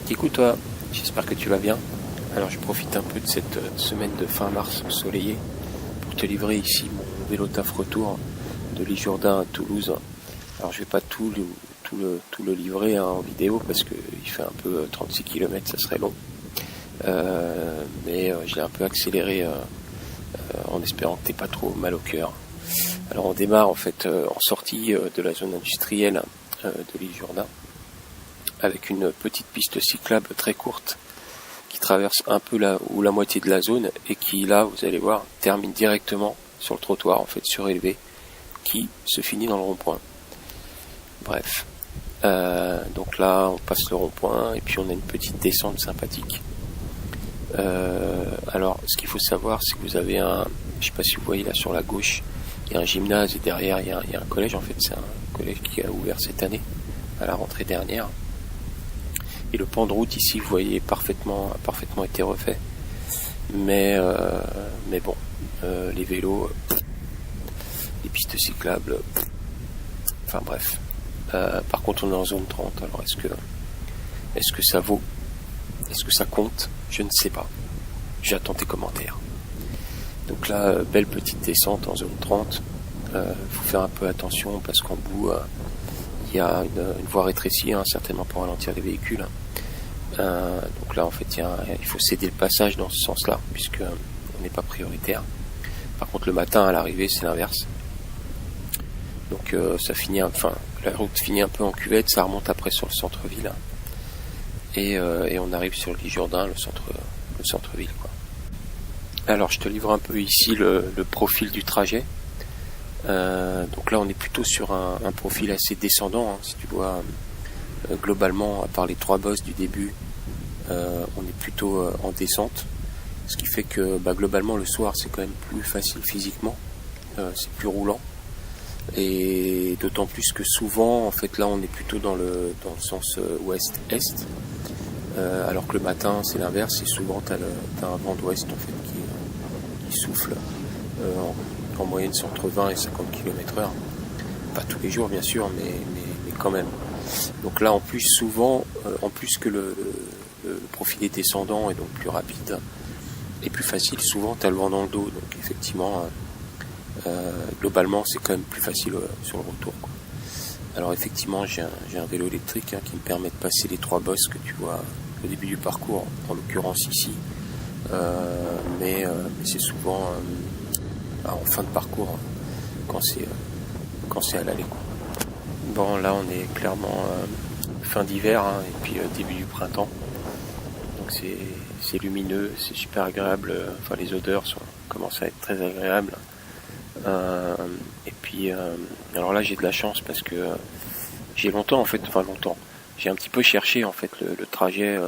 Kikou toi, j'espère que tu vas bien. Alors je profite un peu de cette semaine de fin mars ensoleillée pour te livrer ici mon vélo taf retour de L'Isle-Jourdain à Toulouse. Alors je vais pas tout le livrer en vidéo parce que il fait un peu 36 km, ça serait long. Mais je l'ai un peu accéléré en espérant que t'aies pas trop mal au cœur. Alors on démarre en fait en sortie de la zone industrielle de L'Isle-Jourdain avec une petite piste cyclable très courte qui traverse un peu la moitié de la zone et qui là, vous allez voir, termine directement sur le trottoir en fait surélevé qui se finit dans le rond-point. Bref, donc là on passe le rond-point et puis on a une petite descente sympathique. Alors ce qu'il faut savoir c'est que vous avez je sais pas si vous voyez là sur la gauche, il y a un gymnase et derrière il y a un collège. En fait c'est un collège qui a ouvert cette année à la rentrée dernière. Et le pan de route ici, vous voyez, a parfaitement été refait. Mais bon, les vélos, les pistes cyclables, enfin bref. Par contre, on est en zone 30. Alors, est-ce que ça vaut? Est-ce que ça compte? Je ne sais pas. J'attends tes commentaires. Donc là, belle petite descente en zone 30. Faut faire un peu attention parce qu'en bout, il y a une voie rétrécie, certainement pour ralentir les véhicules. Donc là en fait il faut céder le passage dans ce sens là puisque on n'est pas prioritaire. Par contre le matin à l'arrivée c'est l'inverse. Donc la route finit un peu en cuvette, ça remonte après sur le centre-ville et on arrive sur l'Isle-Jourdain, le centre-ville quoi. Alors je te livre un peu ici le profil du trajet. Donc là on est plutôt sur un profil assez descendant, si tu vois. Globalement, à part les 3 bosses du début, on est plutôt en descente, ce qui fait que globalement le soir c'est quand même plus facile physiquement, c'est plus roulant, et d'autant plus que souvent en fait là on est plutôt dans le sens ouest-est, alors que le matin c'est l'inverse, et souvent t'as un vent d'ouest en fait qui souffle en moyenne c'est entre 20 et 50 km/h, pas tous les jours bien sûr, mais quand même. Donc là en plus souvent, en plus que le profil est descendant et donc plus rapide et plus facile, souvent tu as le vent dans le dos, donc effectivement globalement c'est quand même plus facile sur le retour quoi. Alors effectivement j'ai un vélo électrique qui me permet de passer les 3 bosses que tu vois au début du parcours, en l'occurrence ici, mais c'est souvent en fin de parcours quand c'est à l'aller quoi. Bon là on est clairement fin d'hiver et puis début du printemps, donc c'est lumineux, c'est super agréable, enfin les odeurs commencent à être très agréables, et puis alors là j'ai de la chance parce que j'ai j'ai un petit peu cherché en fait le trajet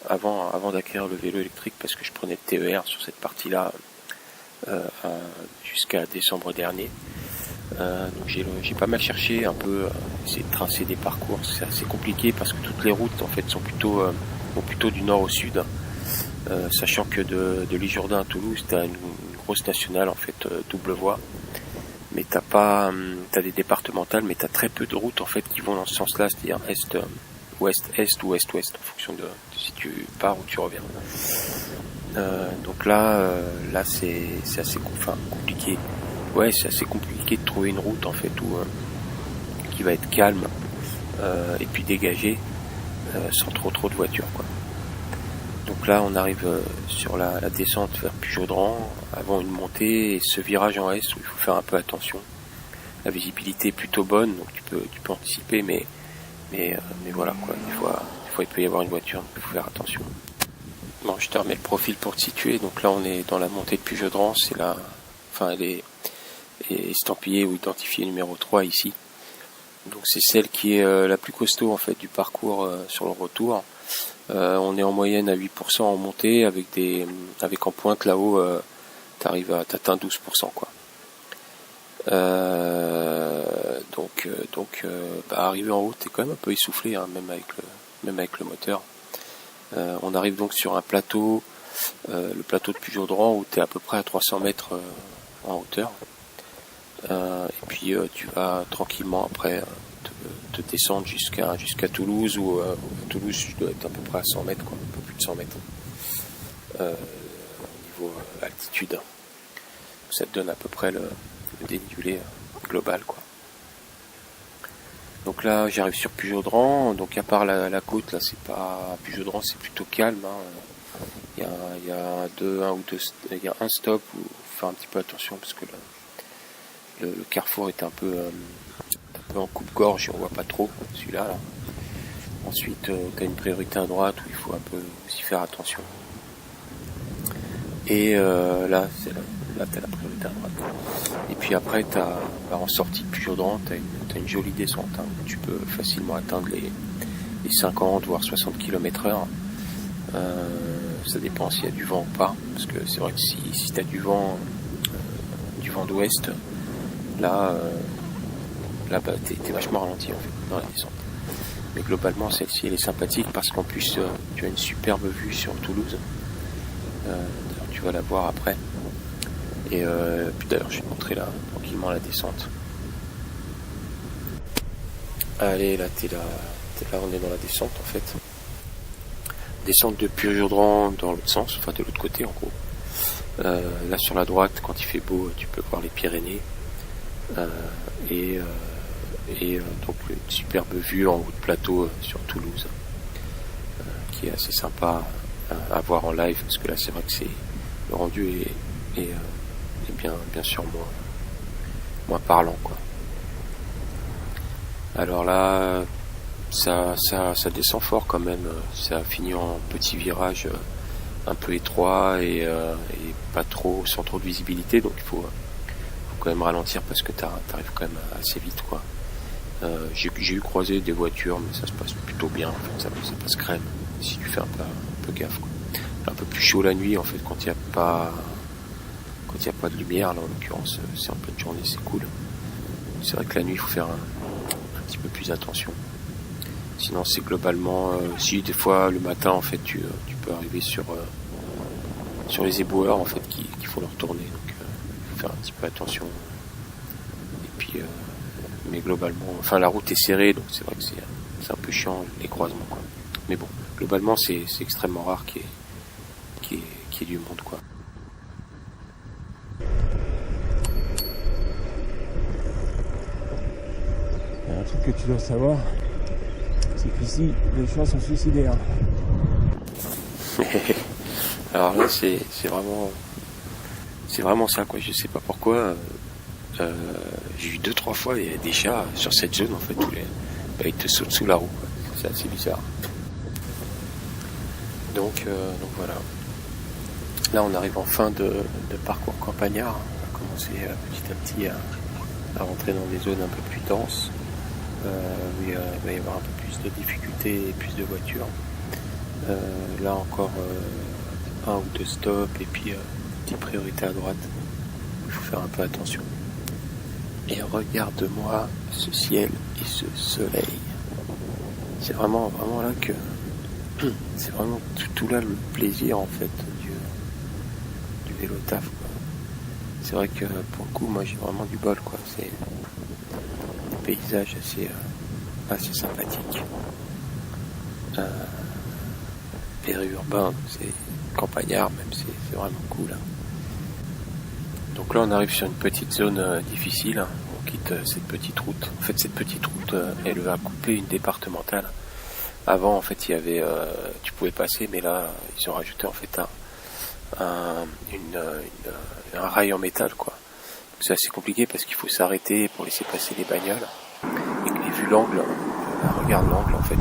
avant d'acquérir le vélo électrique, parce que je prenais le TER sur cette partie là jusqu'à décembre dernier. Donc j'ai pas mal cherché un peu, essayer de tracer des parcours. C'est assez compliqué parce que toutes les routes en fait vont plutôt du nord au sud, sachant que de L'Isle-Jourdain à Toulouse t'as une grosse nationale en fait, double voie, mais t'as des départementales, mais t'as très peu de routes en fait qui vont dans ce sens là, c'est-à-dire est-ouest ou est-ouest en fonction de si tu pars ou tu reviens. Donc là c'est assez compliqué. Ouais, c'est assez compliqué de trouver une route en fait qui va être calme et puis dégagée, sans trop de voitures quoi. Donc là on arrive sur la descente vers Pujaudran avant une montée, et ce virage en S où il faut faire un peu attention. La visibilité est plutôt bonne, donc tu peux anticiper, mais voilà quoi, des fois il peut y avoir une voiture, donc il faut faire attention. Bon, je te remets le profil pour te situer. Donc là on est dans la montée de Pujaudran, elle est estampillée ou identifiée numéro 3 ici. Donc c'est celle qui est la plus costaud en fait du parcours sur le retour. On est en moyenne à 8% en montée, avec en pointe là-haut t'atteins 12% quoi. Arrivé en haut t'es quand même un peu essoufflé, même avec le moteur. On arrive donc sur un plateau, le plateau de Pujaudran, où t'es à peu près à 300 mètres en hauteur. Et puis tu vas tranquillement après te descendre jusqu'à Toulouse, ou à Toulouse je dois être à peu près à 100 mètres, quoi, un peu plus de 100 mètres au niveau altitude. Ça te donne à peu près le dénivelé global, quoi. Donc là j'arrive sur Pujaudran, donc à part la côte, là c'est pas Pujaudran, c'est plutôt calme, hein. Il y a un stop où il faut faire un petit peu attention parce que le carrefour est un peu en coupe-gorge et on voit pas trop celui-là là. Ensuite tu as une priorité à droite où il faut un peu aussi faire attention. Et là t'as la priorité à droite. Et puis après en sortie de Pujaudran, t'as une jolie descente, hein, où tu peux facilement atteindre les 50 voire 60 km/h. Ça dépend s'il y a du vent ou pas, parce que c'est vrai que si t'as du vent d'ouest, là bah, t'es vachement ralenti en fait dans la descente. Mais globalement celle-ci elle est sympathique parce qu'en plus tu as une superbe vue sur Toulouse. Tu vas la voir après. Et puis d'ailleurs je vais te montrer là tranquillement la descente. Allez, là t'es là, on est dans la descente en fait. Descente de Pujaudran dans l'autre sens, enfin de l'autre côté en gros. Là sur la droite, quand il fait beau, tu peux voir les Pyrénées. Donc une superbe vue en haut de plateau sur Toulouse, qui est assez sympa à voir en live, parce que là c'est vrai que le rendu est bien sûr moins parlant, quoi. Alors là ça descend fort quand même, ça finit en petit virage un peu étroit et pas trop, sans trop de visibilité, donc il faut quand même ralentir parce que t'arrives quand même assez vite, quoi. J'ai eu croisé des voitures, mais ça se passe plutôt bien, en fait, ça passe crème si tu fais un peu gaffe, quoi. Un peu plus chaud la nuit en fait quand il n'y a pas de lumière, là en l'occurrence c'est en pleine journée, c'est cool. C'est vrai que la nuit il faut faire un petit peu plus attention. Sinon c'est globalement si des fois le matin en fait tu peux arriver sur les éboueurs en fait qui font leur tournée, donc il faut faire un petit peu attention. Et puis mais globalement, enfin la route est serrée, donc c'est vrai que c'est un peu chiant les croisements, quoi. Mais bon, globalement c'est extrêmement rare qu'il y ait du monde, quoi. Il y a un truc que tu dois savoir, c'est qu'ici les chats sont suicidaires. Alors là c'est vraiment ça, quoi. Je sais pas pourquoi. J'ai eu 2-3 fois il y a des chats sur cette zone en fait où ils te sautent sous la roue, quoi. C'est assez bizarre. Donc voilà. Là on arrive en fin de parcours campagnard. On va commencer petit à petit à rentrer dans des zones un peu plus denses, où il va y avoir un peu plus de difficultés et plus de voitures. Là encore un ou deux stops et puis petite priorité à droite. Il faut faire un peu attention. Et regarde-moi ce ciel et ce soleil. C'est vraiment là que c'est vraiment tout là le plaisir en fait du vélo taf, quoi. C'est vrai que pour le coup moi j'ai vraiment du bol, quoi. C'est des paysages assez sympathiques. Périurbain, c'est campagnard même, c'est vraiment cool, hein. Donc là on arrive sur une petite zone difficile, hein. On quitte cette petite route. En fait cette petite route elle va couper une départementale. Avant en fait il y avait tu pouvais passer, mais là ils ont rajouté en fait un rail en métal, quoi. Donc c'est assez compliqué parce qu'il faut s'arrêter pour laisser passer les bagnoles. Et vu l'angle, regarde l'angle en fait.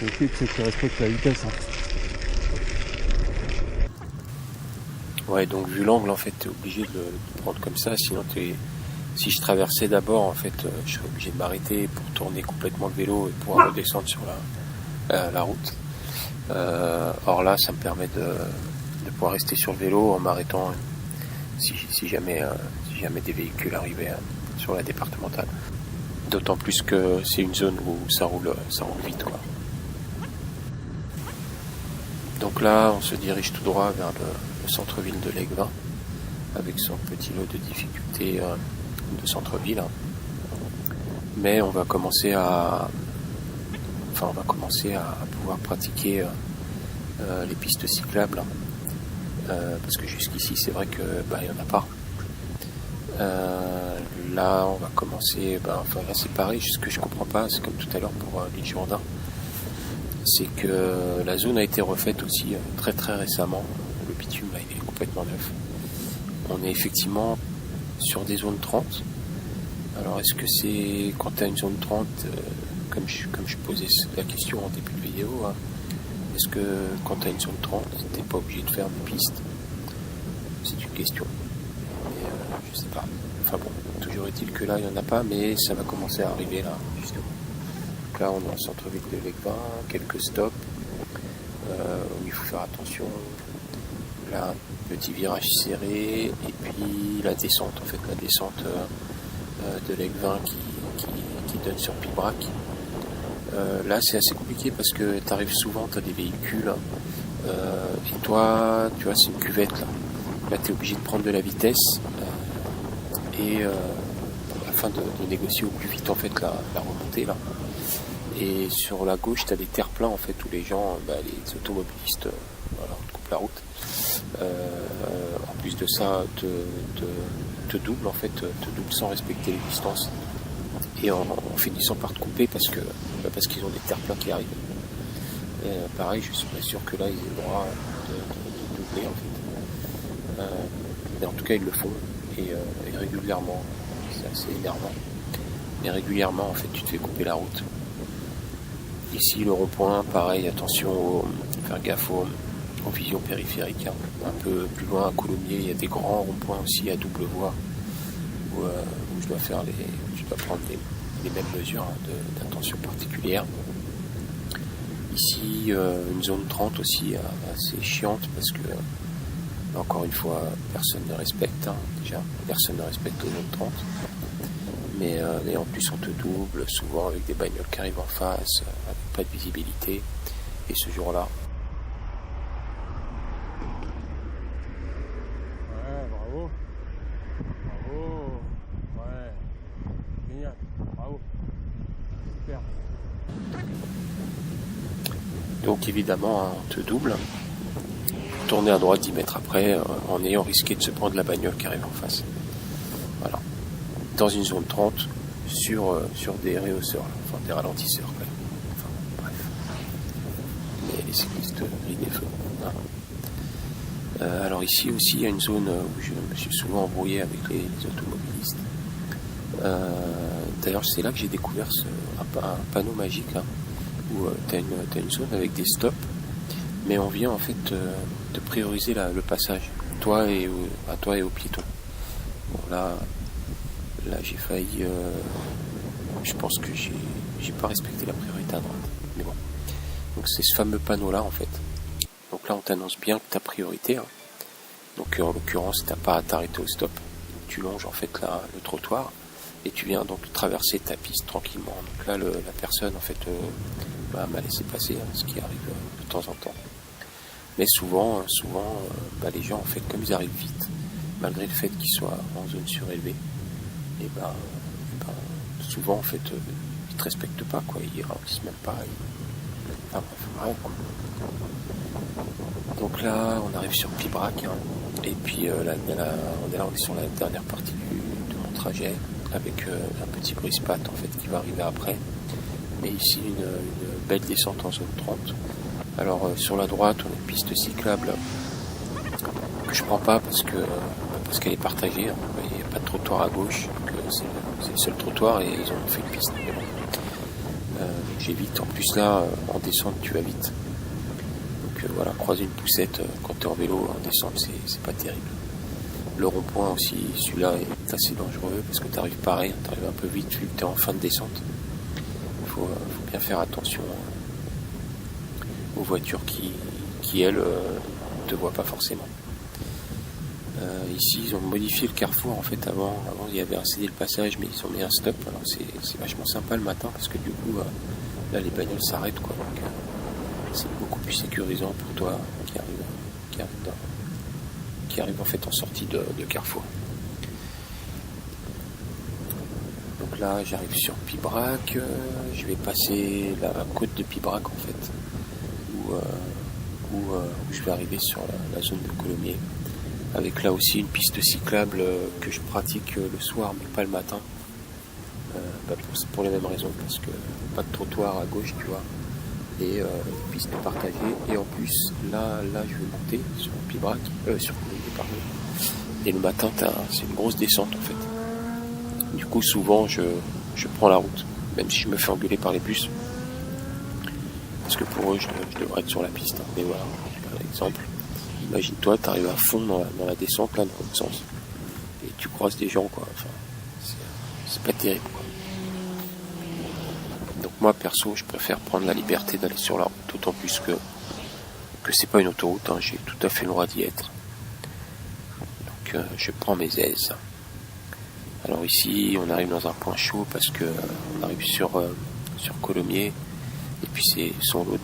Ce qui c'est que tu respectes la vitesse, hein. Ouais, donc vu l'angle en fait t'es obligé de le prendre comme ça, sinon si je traversais d'abord en fait je serais obligé de m'arrêter pour tourner complètement le vélo et pouvoir redescendre sur la route. Or là ça me permet de pouvoir rester sur le vélo en m'arrêtant si jamais des véhicules arrivaient sur la départementale. D'autant plus que c'est une zone où ça roule vite, quoi. Donc là on se dirige tout droit vers le centre-ville de Legevin. avec son petit lot de difficultés de centre-ville. Mais on va commencer à pouvoir pratiquer les pistes cyclables, parce que jusqu'ici c'est vrai que il y en a pas. Là on va commencer, là c'est pareil, ce que je comprends pas, c'est comme tout à l'heure pour l'île Jourdain, c'est que la zone a été refaite aussi très très récemment. Le bitume là il est complètement neuf. On est effectivement sur des zones 30. Alors est-ce que c'est quand tu as une zone 30, comme je posais la question en début de vidéo, hein, est-ce que quand tu as une zone 30, t'es pas obligé de faire des pistes? C'est une question. Mais je sais pas. Enfin bon, toujours est-il que là il n'y en a pas, mais ça va commencer à arriver là, justement. Donc là on est en centre-ville de Legvin, quelques stops, où il faut faire attention. Là, petit virage serré, et puis la descente, la descente de Legvin qui donne sur Pibrac. Là c'est assez compliqué parce que tu arrives souvent, tu as des véhicules, et toi, tu vois, c'est une cuvette là. Là tu es obligé de prendre de la vitesse, afin de négocier au plus vite en fait la remontée là. Et sur la gauche tu as des terre-pleins en fait où les gens, les automobilistes, te coupent la route. En plus de ça, te double en fait, te double sans respecter les distances, et en finissant par te couper parce qu'ils ont des terre-pleins qui arrivent. Pareil, je suis pas sûr que là ils aient le droit de doubler en fait. Mais en tout cas ils le font, et régulièrement, c'est assez énervant. Mais régulièrement en fait tu te fais couper la route. Ici le rond-point, pareil, attention, faire gaffe aux visions périphériques. Hein. Un peu plus loin à Coulommiers, il y a des grands ronds-points aussi à double voie où tu dois prendre les mêmes mesures d'attention particulière. Ici, une zone 30 aussi assez chiante parce que, encore une fois, personne ne respecte. Hein, déjà, personne ne respecte les zones 30. Mais en plus, on te double souvent avec des bagnoles qui arrivent en face, avec pas de visibilité. Et ce jour-là, donc évidemment, hein, on te double. Tourner à droite 10 mètres après, en ayant risqué de se prendre la bagnole qui arrive en face. Voilà. Dans une zone 30, sur des rehausseurs, des ralentisseurs. Enfin, bref. Mais les cyclistes grillent des feux. Hein. Alors ici aussi, il y a une zone où je me suis souvent embrouillé avec les automobilistes. D'ailleurs, c'est là que j'ai découvert un panneau magique, hein, où tu as une zone avec des stops, mais on vient en fait de prioriser le passage, toi et aux piétons. Bon, là j'ai failli, je pense que j'ai pas respecté la priorité à droite, mais bon. Donc c'est ce fameux panneau là en fait. Donc là on t'annonce bien que ta priorité, hein. Donc en l'occurrence t'as pas à t'arrêter au stop, tu longes en fait le trottoir et tu viens donc traverser ta piste tranquillement. Donc là la personne en fait m'a laissé passer, hein, ce qui arrive de temps en temps. Mais souvent les gens en fait, comme ils arrivent vite, malgré le fait qu'ils soient en zone surélevée, et souvent en fait ils te respectent pas, quoi, ils ralentissent même pas, enfin bref, quoi. Donc là on arrive sur Pibrac, hein, et puis on est sur la dernière partie de mon trajet, avec un petit brise-patte en fait qui va arriver après, mais ici une belle descente en zone 30. Alors sur la droite on a une piste cyclable que je prends pas parce qu'elle est partagée, hein. Il n'y a pas de trottoir à gauche, c'est le seul trottoir et ils ont fait une piste, mais bon. Donc j'évite. En plus là en descente tu vas vite, donc voilà, croiser une poussette quand tu es en vélo en descente c'est pas terrible. Le rond-point aussi, celui-là est assez dangereux parce que tu arrives pareil, tu arrives un peu vite vu que tu es en fin de descente. Il faut bien faire attention aux voitures qui elles ne te voient pas forcément. Ici ils ont modifié le carrefour en fait. Avant il y avait un cédé le passage, mais ils ont mis un stop. Alors c'est vachement sympa le matin parce que du coup là les bagnoles s'arrêtent, quoi, donc c'est beaucoup plus sécurisant pour toi qui qui arrive en fait en sortie de Carrefour. Donc là j'arrive sur Pibrac, je vais passer la côte de Pibrac en fait, où je vais arriver sur la zone de Colomiers, avec là aussi une piste cyclable que je pratique le soir mais pas le matin, pour les mêmes raisons, parce que pas de trottoir à gauche, tu vois, et une piste partagée, et en plus là je vais monter sur Pibrac, sur Colomiers, pardon, et le matin c'est une grosse descente en fait. Du coup souvent je prends la route, même si je me fais engueuler par les bus, parce que pour eux je devrais être sur la piste, hein. Mais voilà, par exemple, imagine-toi, tu arrives à fond dans la descente là, dans l'autre sens, et tu croises des gens, quoi. Enfin, c'est pas terrible, quoi. Donc moi perso je préfère prendre la liberté d'aller sur la route, d'autant plus que c'est pas une autoroute, hein. J'ai tout à fait le droit d'y être, donc je prends mes aises. Alors ici on arrive dans un point chaud parce que on arrive sur Colomiers, et puis c'est son lot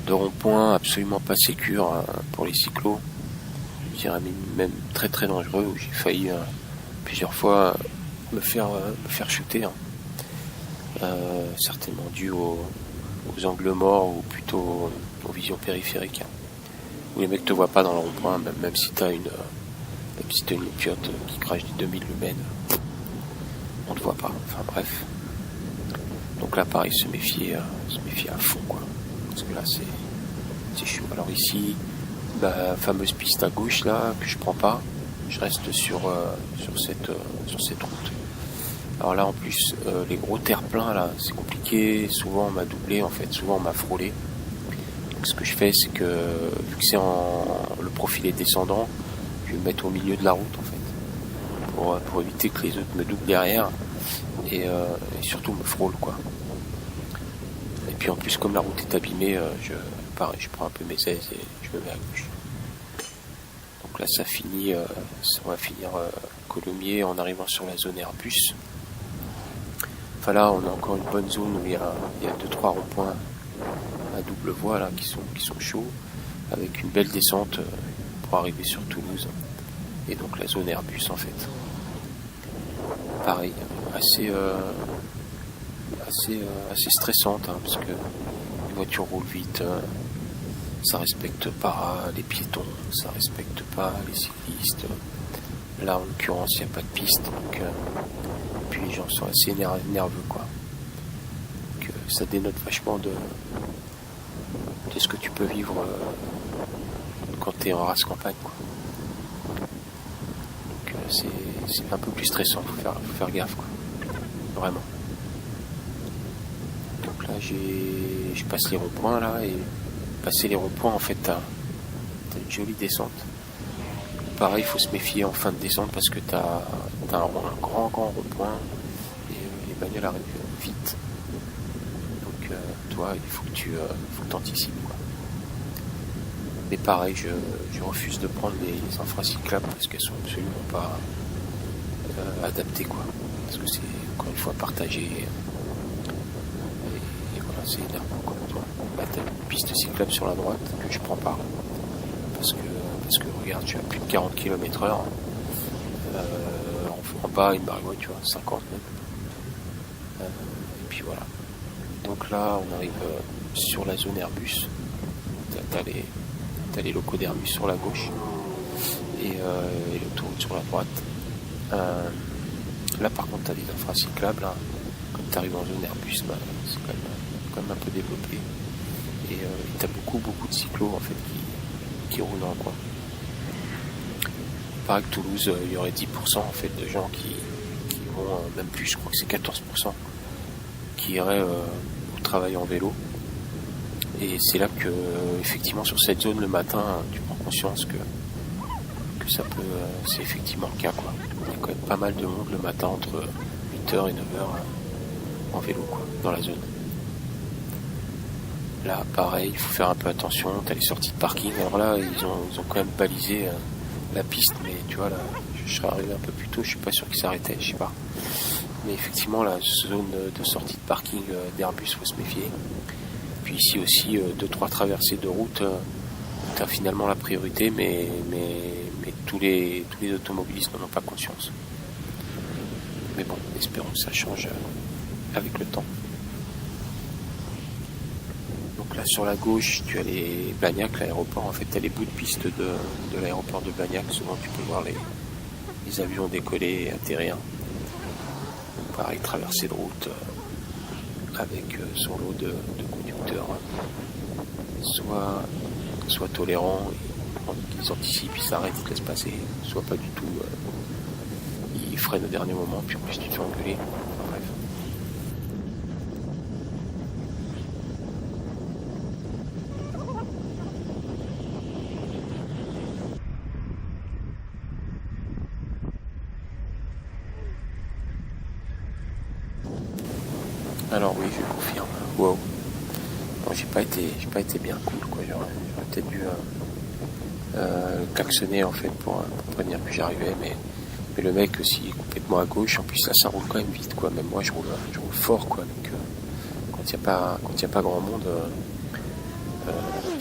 de ronds-points absolument pas sécures, hein, pour les cyclos, je dirais même très très dangereux, où j'ai failli plusieurs fois me faire chuter, hein. Certainement dû aux angles morts, ou plutôt aux visions périphériques, hein, où les mecs te voient pas dans le rond-point, même si t'as une piote qui crache des 2000 lumens, on te voit pas. Enfin bref. Donc là pareil, se méfier à fond, quoi. Parce que là c'est chaud. Alors ici, la fameuse piste à gauche là, que je prends pas, je reste sur cette route. Alors là en plus, les gros terre-pleins là, c'est compliqué, souvent on m'a doublé en fait, souvent on m'a frôlé. Donc ce que je fais, c'est que vu que le profil est descendant, je vais me mettre au milieu de la route en fait, pour éviter que les autres me doublent derrière, et surtout me frôlent, quoi. Et puis en plus, comme la route est abîmée, je prends un peu mes aises et je me mets à gauche. Donc là ça va finir Colomiers en arrivant sur la zone Airbus. Enfin là on a encore une bonne zone où il y a 2-3 ronds-points à double voie là qui sont chauds, avec une belle descente pour arriver sur Toulouse, et donc la zone Airbus en fait. Pareil, assez stressante, hein, parce que les voitures roulent vite, ça respecte pas les piétons, ça respecte pas les cyclistes. Là en l'occurrence il n'y a pas de piste, donc puis les gens sont assez nerveux, quoi. Donc ça dénote vachement de ce que tu peux vivre quand tu es en race campagne, quoi. Donc c'est un peu plus stressant, faut faire gaffe, quoi. Vraiment. Donc là je passe les ronds-points là, et passer les ronds-points en fait t'as une jolie descente. Pareil, il faut se méfier en fin de descente parce que t'as un grand rond-point, et les bagnoles arrivent vite. Donc toi il faut que tu anticipes, quoi. Mais pareil, je refuse de prendre les infracyclables parce qu'elles sont absolument pas adaptées, quoi. Parce que c'est encore une fois partagé. Et voilà, c'est énervant, quoi. Là t'as une piste cyclable sur la droite que je prends pas. Parce que regarde, tu as plus de 40 km/h. En bas, une barrière, tu vois, 50 même. Et puis voilà. Donc là, on arrive sur la zone Airbus. T'as les locaux d'Airbus sur la gauche, et l'autoroute sur la droite. Là par contre, t'as des infracyclables, hein. Quand t'arrives en zone Airbus, c'est quand même un peu développé. Et t'as beaucoup de cyclos en fait qui roulent dans le coin. Pareil que Toulouse, il y aurait 10% en fait de gens qui vont, même plus, je crois que c'est 14%, qui iraient au travail en vélo. Et c'est là que effectivement sur cette zone le matin, tu prends conscience que ça peut, c'est effectivement le cas, quoi. Il y a quand même pas mal de monde le matin entre 8h et 9h en vélo, quoi, dans la zone. Là pareil, il faut faire un peu attention, t'as les sorties de parking. Alors là ils ont quand même balisé la piste, mais tu vois là, je serais arrivé un peu plus tôt, je suis pas sûr qu'ils s'arrêtaient, je sais pas. Mais effectivement la zone de sortie de parking d'Airbus, faut se méfier. Puis ici aussi 2-3 traversées de route route a finalement la priorité, mais tous les automobilistes n'en ont pas conscience. Mais bon, espérons que ça change avec le temps. Donc là sur la gauche, tu as les Blagnac, l'aéroport. En fait, tu as les bouts de piste de l'aéroport de Blagnac. Souvent, tu peux voir les avions décoller et atterrir. Donc, pareil, traversée de route avec son lot de conducteurs soit tolérants, ils anticipent, ils s'arrêtent, ils te laissent passer, soit pas du tout, ils freinent au dernier moment, puis en plus tu te fais engueuler. Enfin, bref. Alors oui, je confirme. Wow. Non, j'ai pas été bien cool, quoi. J'aurais peut-être dû klaxonner en fait pour prévenir que j'arrivais, mais le mec aussi est complètement à gauche. En plus là, ça roule quand même vite, quoi. Même moi, je roule fort, quoi. Donc quand il y a pas grand monde,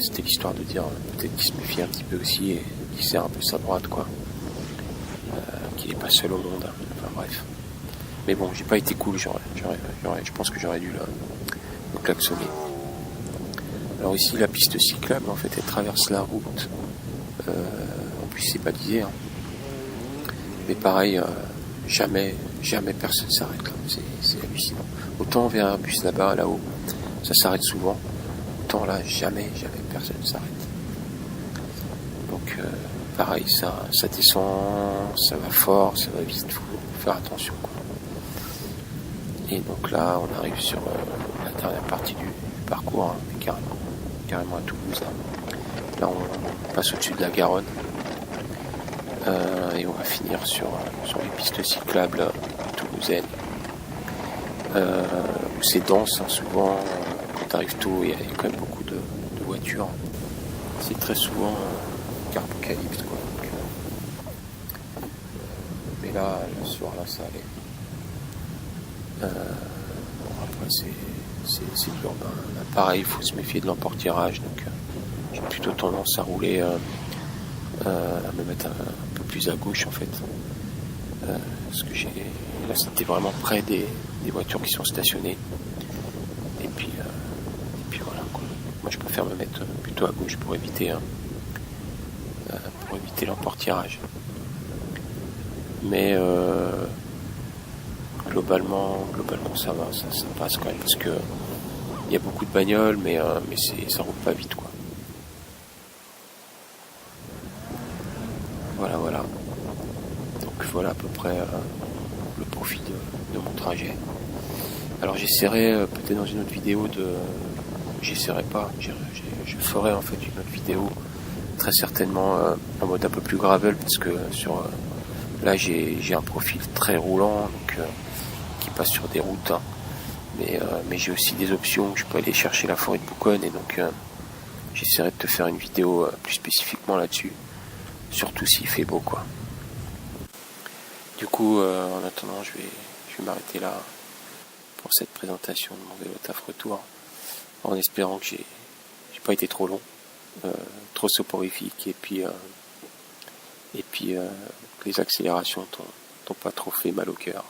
c'était l'histoire de dire peut-être qu'il se méfie un petit peu aussi et qu'il serre un peu sa droite, quoi. Qu'il est pas seul au monde. Enfin bref. Mais bon, j'ai pas été cool. Je pense que j'aurais dû le klaxonner. Alors ici, la piste cyclable, en fait, elle traverse la route. En plus, c'est balisé. Hein. Mais pareil, jamais personne s'arrête là. C'est hallucinant. Autant vers un bus là-haut, ça s'arrête souvent. Autant là, jamais personne s'arrête. Donc, pareil, ça descend, ça va fort, ça va vite. Faut faire attention, quoi. Et donc là, on arrive sur la dernière partie du parcours, hein, carrément à Toulouse. Là, on passe au-dessus de la Garonne et on va finir sur les pistes cyclables toulousaines où c'est dense, hein, souvent quand tu arrives tôt, il y a quand même beaucoup de voitures. C'est très souvent apocalypse, quoi. Donc, mais là, le soir, là, ça allait. Après, c'est urbain. Là, pareil, il faut se méfier de l'emportirage. Donc, j'ai plutôt tendance à rouler, à me mettre un peu plus à gauche, en fait. Parce que là, c'était vraiment près des voitures qui sont stationnées. Et puis voilà, quoi. Moi, je préfère me mettre plutôt à gauche pour éviter l'emportirage. Mais globalement ça va, ça passe quand même, parce que il y a beaucoup de bagnoles, mais ça roule pas vite, quoi. Voilà. Donc voilà à peu près le profil de mon trajet. Alors j'essaierai peut-être dans une autre vidéo je ferai en fait une autre vidéo très certainement en mode un peu plus gravel, parce que là j'ai un profil très roulant, donc qui passe sur des routes, hein. Mais j'ai aussi des options où je peux aller chercher la forêt de Bouconne, et donc j'essaierai de te faire une vidéo plus spécifiquement là-dessus, surtout s'il fait beau, quoi. Du coup, en attendant, je vais m'arrêter là pour cette présentation de mon vélo taf retour, en espérant que j'ai pas été trop long, trop soporifique, et puis que les accélérations t'ont pas trop fait mal au cœur.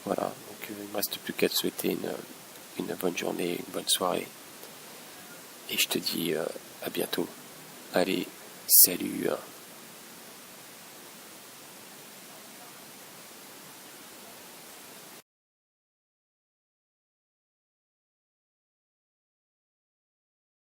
Voilà, donc il ne me reste plus qu'à te souhaiter une bonne journée, une bonne soirée, et je te dis à bientôt. Allez, salut.